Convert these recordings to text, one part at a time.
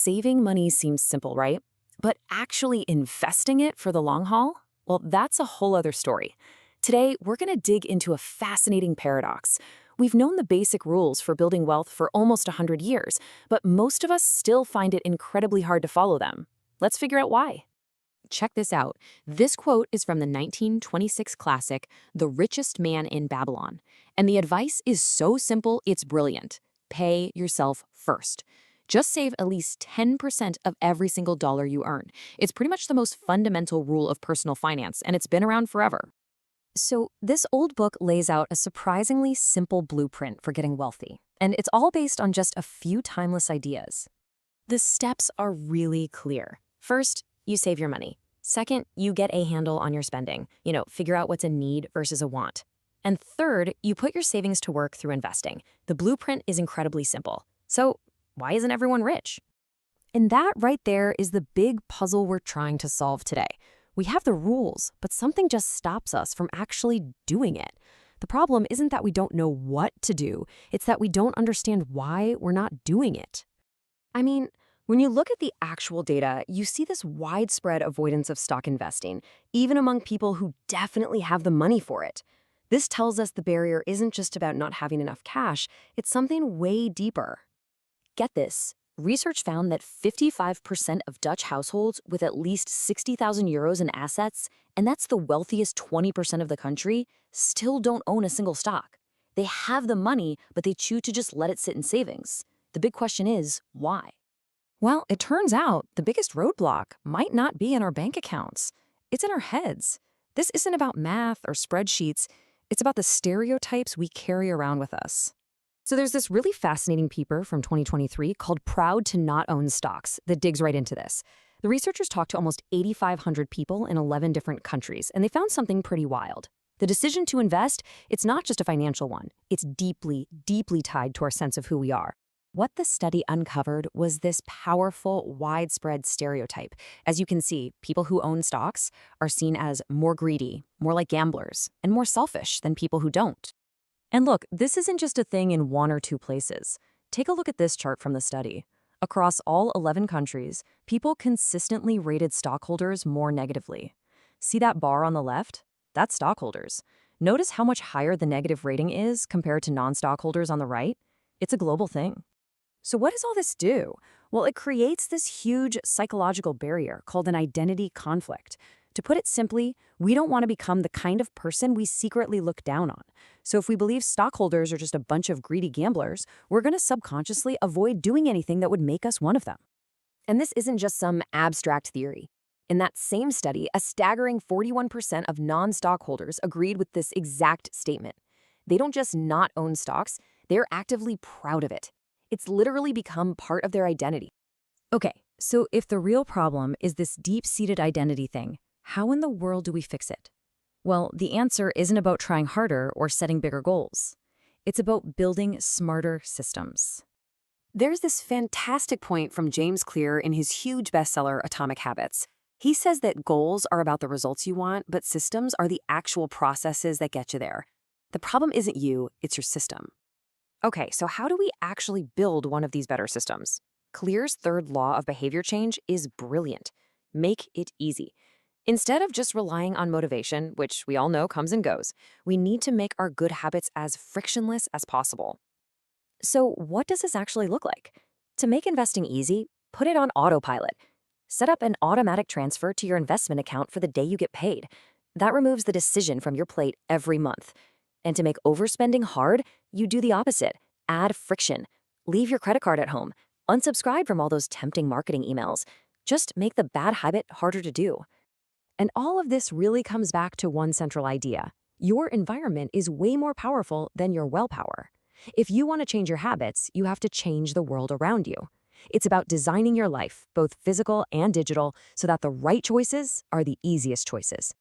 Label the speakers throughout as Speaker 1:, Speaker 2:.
Speaker 1: Saving money seems simple, right? But actually investing it for the long haul? Well, that's a whole other story. Today, we're going to dig into a fascinating paradox. We've known the basic rules for building wealth for almost 100 years, but most of us still find it incredibly hard to follow them. Let's figure out why. Check this out. This quote is from the 1926 classic, The Richest Man in Babylon. And the advice is so simple, it's brilliant. Pay yourself first. Just save at least 10% of every single dollar you earn. It's pretty much the most fundamental rule of personal finance, and it's been around forever. So this old book lays out a surprisingly simple blueprint for getting wealthy, and it's all based on just a few timeless ideas. The steps are really clear. First, you save your money. Second, you get a handle on your spending. Figure out what's a need versus a want. And third, you put your savings to work through investing. The blueprint is incredibly simple. So why isn't everyone rich? And that right there is the big puzzle we're trying to solve today. We have the rules, but something just stops us from actually doing it. The problem isn't that we don't know what to do, it's that we don't understand why we're not doing it. I mean, when you look at the actual data, you see this widespread avoidance of stock investing, even among people who definitely have the money for it. This tells us the barrier isn't just about not having enough cash, it's something way deeper. Get this. Research found that 55% of Dutch households with at least 60,000 euros in assets, and that's the wealthiest 20% of the country, still don't own a single stock. They have the money, but they choose to just let it sit in savings. The big question is, why? Well, it turns out the biggest roadblock might not be in our bank accounts. It's in our heads. This isn't about math or spreadsheets. It's about the stereotypes we carry around with us. So there's this really fascinating paper from 2023 called Proud to Not Own Stocks that digs right into this. The researchers talked to almost 8,500 people in 11 different countries, and they found something pretty wild. The decision to invest, it's not just a financial one. It's deeply, deeply tied to our sense of who we are. What the study uncovered was this powerful, widespread stereotype. As you can see, people who own stocks are seen as more greedy, more like gamblers, and more selfish than people who don't. And look, this isn't just a thing in one or two places. Take a look at this chart from the study. Across all 11 countries, people consistently rated stockholders more negatively. See that bar on the left? That's stockholders. Notice how much higher the negative rating is compared to non-stockholders on the right? It's a global thing. So what does all this do? Well, it creates this huge psychological barrier called an identity conflict. To put it simply, we don't want to become the kind of person we secretly look down on. So if we believe stockholders are just a bunch of greedy gamblers, we're going to subconsciously avoid doing anything that would make us one of them. And this isn't just some abstract theory. In that same study, a staggering 41% of non-stockholders agreed with this exact statement. They don't just not own stocks, they're actively proud of it. It's literally become part of their identity. Okay, so if the real problem is this deep-seated identity thing, how in the world do we fix it? Well, the answer isn't about trying harder or setting bigger goals. It's about building smarter systems. There's this fantastic point from James Clear in his huge bestseller, Atomic Habits. He says that goals are about the results you want, but systems are the actual processes that get you there. The problem isn't you, it's your system. Okay, so how do we actually build one of these better systems? Clear's third law of behavior change is brilliant. Make it easy. Instead of just relying on motivation, which we all know comes and goes, we need to make our good habits as frictionless as possible. So what does this actually look like? To make investing easy, put it on autopilot. Set up an automatic transfer to your investment account for the day you get paid. That removes the decision from your plate every month. And to make overspending hard, you do the opposite. Add friction. Leave your credit card at home. Unsubscribe from all those tempting marketing emails. Just make the bad habit harder to do. And all of this really comes back to one central idea. Your environment is way more powerful than your willpower. If you want to change your habits, you have to change the world around you. It's about designing your life, both physical and digital, so that the right choices are the easiest choices.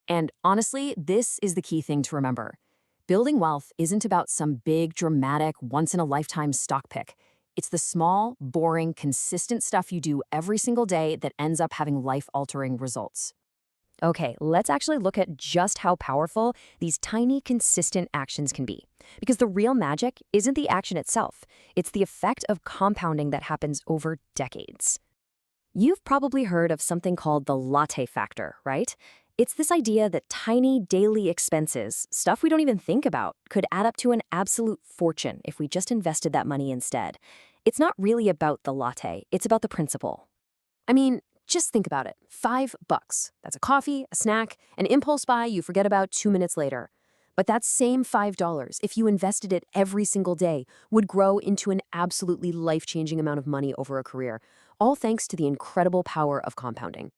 Speaker 1: And honestly, this is the key thing to remember. Building wealth isn't about some big, dramatic, once-in-a-lifetime stock pick. It's the small, boring, consistent stuff you do every single day that ends up having life-altering results.
Speaker 2: Okay, let's actually look at just how powerful these tiny, consistent actions can be. Because the real magic isn't the action itself, it's the effect of compounding that happens over decades. You've probably heard of something called the Latte factor, right? It's this idea that tiny daily expenses, stuff we don't even think about, could add up to an absolute fortune if we just invested that money instead. It's not really about the latte, it's about the principle.
Speaker 1: I mean, just think about it. $5. That's a coffee, a snack, an impulse buy you forget about 2 minutes later. But that same $5, if you invested it every single day, would grow into an absolutely life-changing amount of money over a career, all thanks to the incredible power of compounding.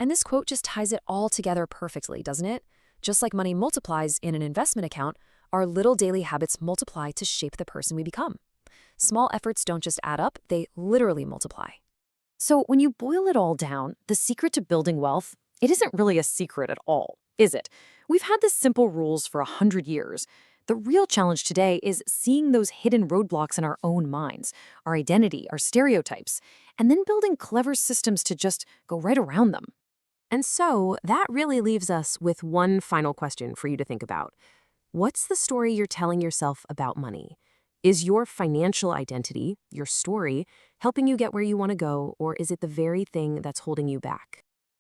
Speaker 1: And this quote just ties it all together perfectly, doesn't it? Just like money multiplies in an investment account, our little daily habits multiply to shape the person we become. Small efforts don't just add up, they literally multiply. So when you boil it all down, the secret to building wealth, it isn't really a secret at all, is it? We've had the simple rules for 100 years. The real challenge today is seeing those hidden roadblocks in our own minds, our identity, our stereotypes, and then building clever systems to just go right around them. And so that really leaves us with one final question for you to think about. What's the story you're telling yourself about money? Is your financial identity, your story, helping you get where you want to go, or is it the very thing that's holding you back?